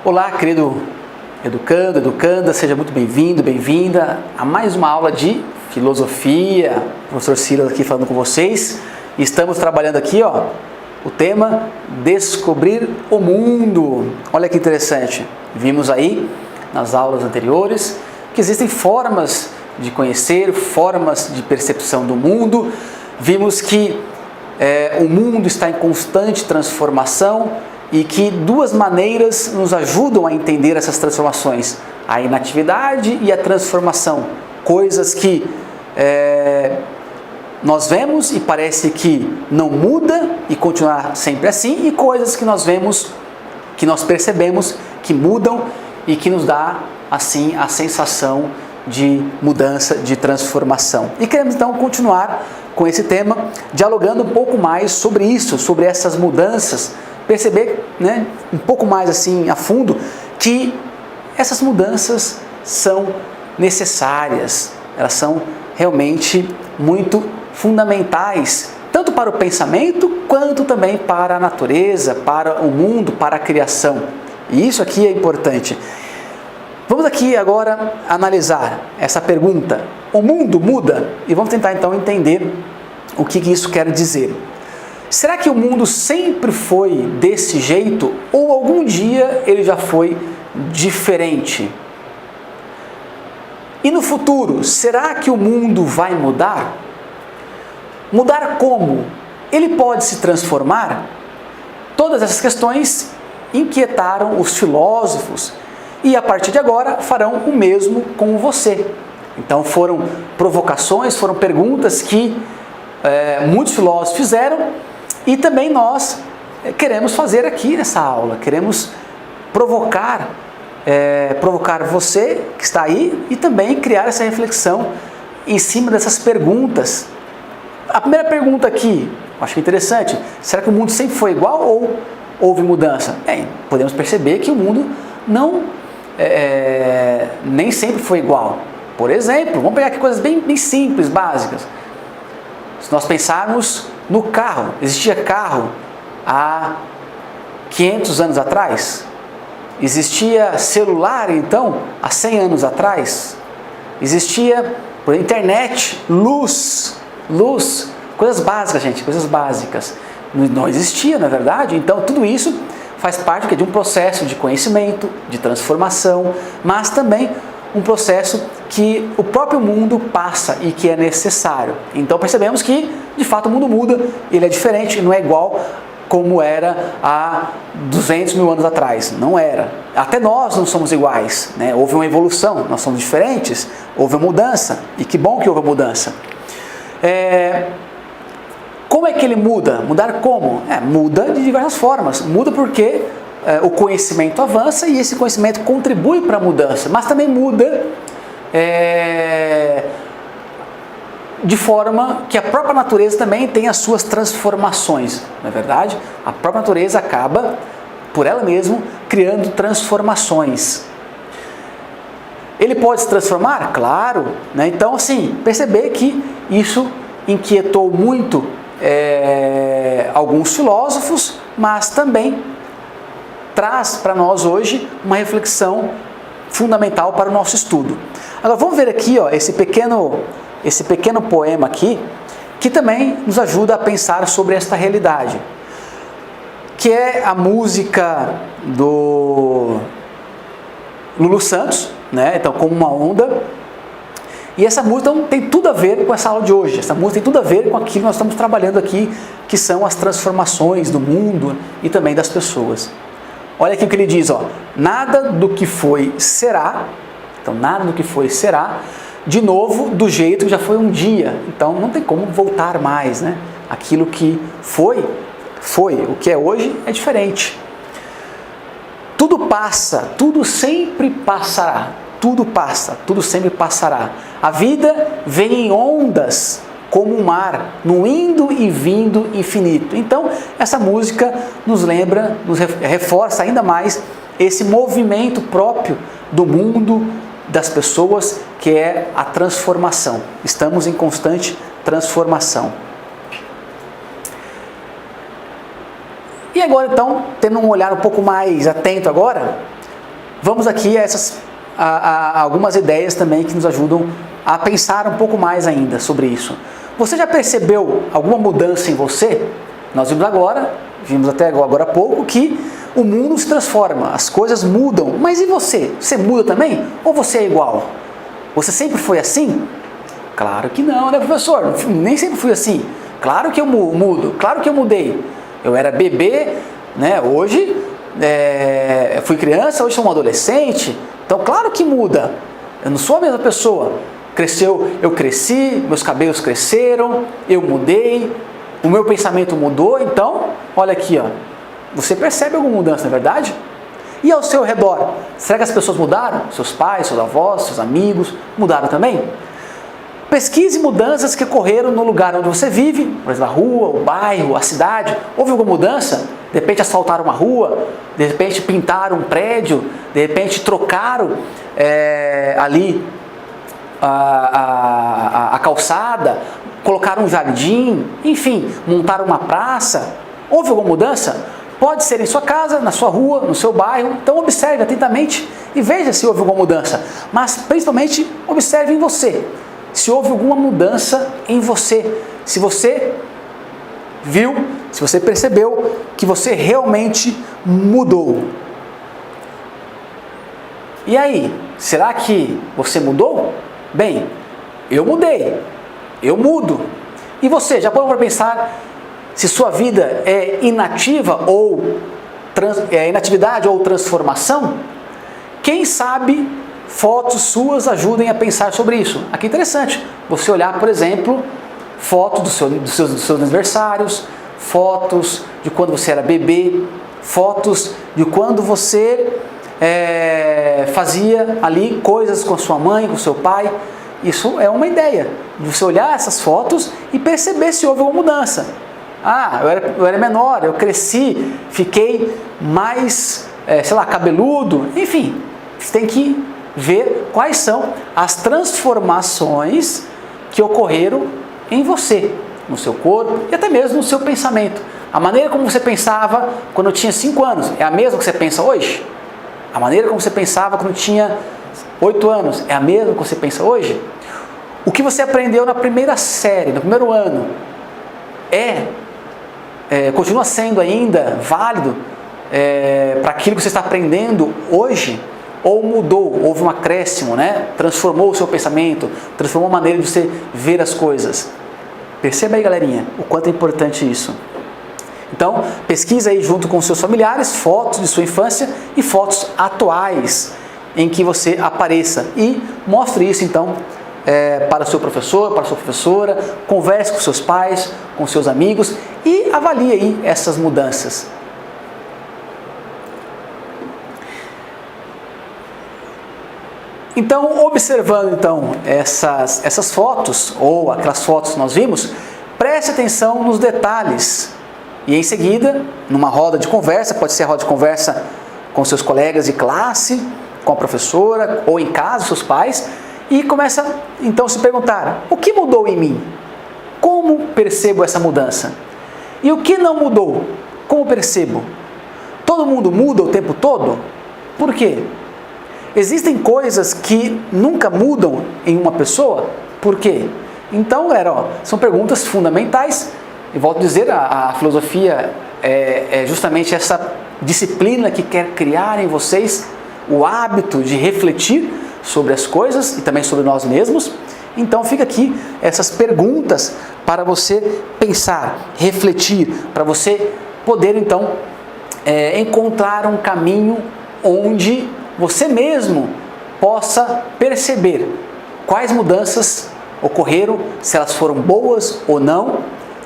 Olá, querido educando, educanda, seja muito bem-vindo, bem-vinda a mais uma aula de filosofia. O professor Silas aqui falando com vocês. Estamos trabalhando aqui, o tema Descobrir o Mundo. Olha que interessante. Vimos aí nas aulas anteriores que existem formas de conhecer, formas de percepção do mundo. Vimos que o mundo está em constante transformação e que duas maneiras nos ajudam a entender essas transformações: a inatividade e a transformação. Coisas que nós vemos e parece que não muda e continuar sempre assim, e coisas que nós vemos, que nós percebemos que mudam e que nos dá assim a sensação de mudança, de transformação. E queremos então continuar com esse tema, dialogando um pouco mais sobre isso, sobre essas mudanças, perceber, um pouco mais assim a fundo que essas mudanças são necessárias, elas são realmente muito fundamentais, tanto para o pensamento quanto também para a natureza, para o mundo, para a criação. E isso aqui é importante. Vamos aqui agora analisar essa pergunta: o mundo muda? E vamos tentar então entender o que isso quer dizer. Será que o mundo sempre foi desse jeito ou algum dia ele já foi diferente? E no futuro, será que o mundo vai mudar? Mudar como? Ele pode se transformar? Todas essas questões inquietaram os filósofos e a partir de agora farão o mesmo com você. Então foram provocações, foram perguntas que muitos filósofos fizeram e também nós queremos fazer aqui nessa aula. Queremos provocar você que está aí e também criar essa reflexão em cima dessas perguntas. A primeira pergunta aqui, acho que é interessante: será que o mundo sempre foi igual ou houve mudança? Podemos perceber que o mundo nem sempre foi igual. Por exemplo, vamos pegar aqui coisas bem simples, básicas. Se nós pensarmos no carro, existia carro há 500 anos atrás? Existia celular, então, há 100 anos atrás? Existia internet, luz, coisas básicas, gente, coisas básicas. Não existia, na verdade. Então, tudo isso faz parte de um processo de conhecimento, de transformação, mas também um processo que o próprio mundo passa e que é necessário. Então percebemos que, de fato, o mundo muda, ele é diferente, não é igual como era há 200 mil anos atrás. Não era. Até nós não somos iguais, Houve uma evolução, nós somos diferentes, houve uma mudança, e que bom que houve uma mudança. Como é que ele muda? Mudar como? Muda de diversas formas. Muda porque o conhecimento avança e esse conhecimento contribui para a mudança, mas também muda de forma que a própria natureza também tem as suas transformações. Não é verdade? A própria natureza acaba, por ela mesma, criando transformações. Ele pode se transformar? Claro. Então, assim, perceber que isso inquietou muito alguns filósofos, mas também traz para nós hoje uma reflexão fundamental para o nosso estudo. Agora vamos ver aqui esse pequeno poema aqui, que também nos ajuda a pensar sobre esta realidade, que é a música do Lulu Santos, então, Como uma Onda. E essa música tem tudo a ver com essa aula de hoje. Essa música tem tudo a ver com aquilo que nós estamos trabalhando aqui, que são as transformações do mundo e também das pessoas. Olha aqui o que ele diz, nada do que foi será. Então, nada do que foi será de novo do jeito que já foi um dia. Então, não tem como voltar mais, Aquilo que foi. O que é hoje é diferente. Tudo passa, tudo sempre passará. Tudo passa, tudo sempre passará. A vida vem em ondas, como um mar, no indo e vindo infinito. Então, essa música nos lembra, nos reforça ainda mais esse movimento próprio do mundo, das pessoas, que é a transformação. Estamos em constante transformação. E agora, então, tendo um olhar um pouco mais atento agora, vamos aqui a algumas ideias também que nos ajudam a pensar um pouco mais ainda sobre isso. Você já percebeu alguma mudança em você? Nós vimos até agora há pouco que o mundo se transforma, as coisas mudam, mas e você? Você muda também? Ou você é igual? Você sempre foi assim? Claro que não, né, professor? Nem sempre fui assim. Claro que eu mudo, claro que eu mudei. Eu era bebê, né? Hoje fui criança, hoje sou um adolescente. Então, claro que muda. Eu não sou a mesma pessoa. Eu cresci, meus cabelos cresceram, eu mudei, o meu pensamento mudou. Então, olha aqui, ó. Você percebe alguma mudança, não é verdade? E ao seu redor? Será que as pessoas mudaram? Seus pais, seus avós, seus amigos mudaram também? Pesquise mudanças que ocorreram no lugar onde você vive, por exemplo, a rua, o bairro, a cidade. Houve alguma mudança? De repente asfaltaram uma rua, de repente pintaram um prédio, de repente trocaram ali a calçada, colocaram um jardim, enfim, montaram uma praça. Houve alguma mudança? Pode ser em sua casa, na sua rua, no seu bairro. Então observe atentamente e veja se houve alguma mudança. Mas principalmente observe em você. Se houve alguma mudança em você, se você viu, se você percebeu que você realmente mudou. E aí, será que você mudou? Bem, eu mudei, eu mudo. E você, já parou para pensar se sua vida é inativa ou inatividade ou transformação? Quem sabe fotos suas ajudem a pensar sobre isso. Aqui é interessante, você olhar, por exemplo, fotos dos seus aniversários, fotos de quando você era bebê, fotos de quando você fazia ali coisas com a sua mãe, com o seu pai. Isso é uma ideia, de você olhar essas fotos e perceber se houve alguma mudança. Ah, eu era menor, eu cresci, fiquei mais, cabeludo, enfim, você tem que ver quais são as transformações que ocorreram em você, no seu corpo e até mesmo no seu pensamento. A maneira como você pensava quando tinha 5 anos é a mesma que você pensa hoje? A maneira como você pensava quando tinha 8 anos é a mesma que você pensa hoje? O que você aprendeu na primeira série, no primeiro ano, continua sendo ainda válido para aquilo que você está aprendendo hoje? Ou mudou, houve um acréscimo, né? Transformou o seu pensamento, transformou a maneira de você ver as coisas. Perceba aí, galerinha, o quanto é importante isso. Então, pesquisa aí junto com os seus familiares, fotos de sua infância e fotos atuais em que você apareça. E mostre isso, então, para o seu professor, para a sua professora, converse com seus pais, com seus amigos e avalie aí essas mudanças. Então, observando essas fotos, ou aquelas fotos que nós vimos, preste atenção nos detalhes. E em seguida, numa roda de conversa, pode ser a roda de conversa com seus colegas de classe, com a professora, ou em casa, seus pais, e começa então a se perguntar: o que mudou em mim? Como percebo essa mudança? E o que não mudou? Como percebo? Todo mundo muda o tempo todo? Por quê? Existem coisas que nunca mudam em uma pessoa? Por quê? Então, são perguntas fundamentais. E volto a dizer, a filosofia é justamente essa disciplina que quer criar em vocês o hábito de refletir sobre as coisas e também sobre nós mesmos. Então fica aqui essas perguntas para você pensar, refletir, para você poder então encontrar um caminho onde você mesmo possa perceber quais mudanças ocorreram, se elas foram boas ou não,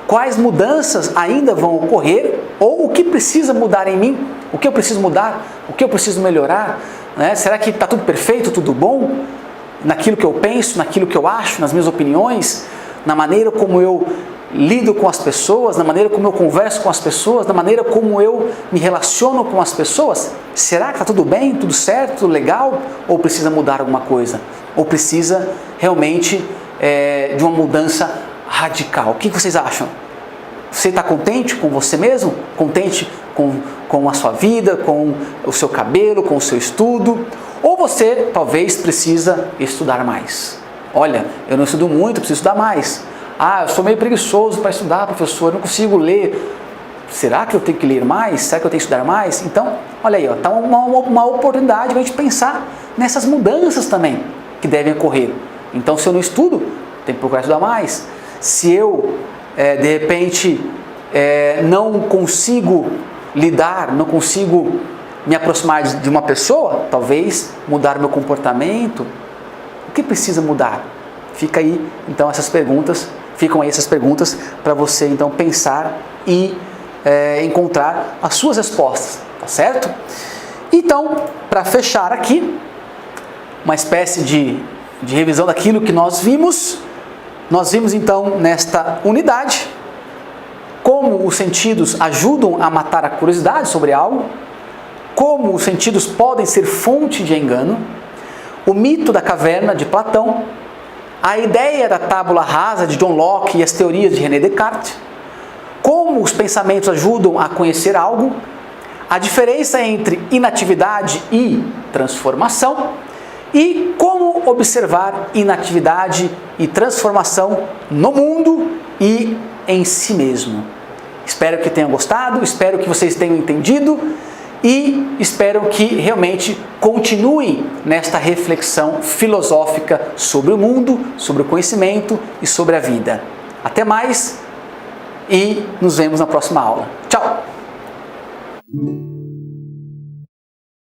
quais mudanças ainda vão ocorrer, ou o que precisa mudar em mim, o que eu preciso mudar, o que eu preciso melhorar, né? Será que está tudo perfeito, tudo bom? Naquilo que eu penso, naquilo que eu acho, nas minhas opiniões, na maneira como eu lido com as pessoas, na maneira como eu converso com as pessoas, na maneira como eu me relaciono com as pessoas? Será que está tudo bem, tudo certo, tudo legal? Ou precisa mudar alguma coisa? Ou precisa realmente de uma mudança radical? O que vocês acham? Você está contente com você mesmo? Contente com a sua vida, com o seu cabelo, com o seu estudo, ou você talvez precisa estudar mais. Olha, eu não estudo muito, preciso estudar mais. Ah, eu sou meio preguiçoso para estudar, professor, eu não consigo ler. Será que eu tenho que ler mais? Será que eu tenho que estudar mais? Então, olha aí, está uma oportunidade para a gente pensar nessas mudanças também que devem ocorrer. Então, se eu não estudo, tenho que procurar estudar mais. Se eu, de repente, não consigo lidar, não consigo me aproximar de uma pessoa, talvez mudar meu comportamento. O que precisa mudar? Ficam aí essas perguntas para você então pensar e encontrar as suas respostas, tá certo? Então, para fechar aqui, uma espécie de revisão daquilo que nós vimos então nesta unidade como os sentidos ajudam a matar a curiosidade sobre algo, como os sentidos podem ser fonte de engano, o mito da caverna de Platão, a ideia da tábula rasa de John Locke e as teorias de René Descartes, como os pensamentos ajudam a conhecer algo, a diferença entre inatividade e transformação e como observar inatividade e transformação no mundo e em si mesmo. Espero que tenham gostado, espero que vocês tenham entendido e espero que realmente continuem nesta reflexão filosófica sobre o mundo, sobre o conhecimento e sobre a vida. Até mais! E nos vemos na próxima aula. Tchau!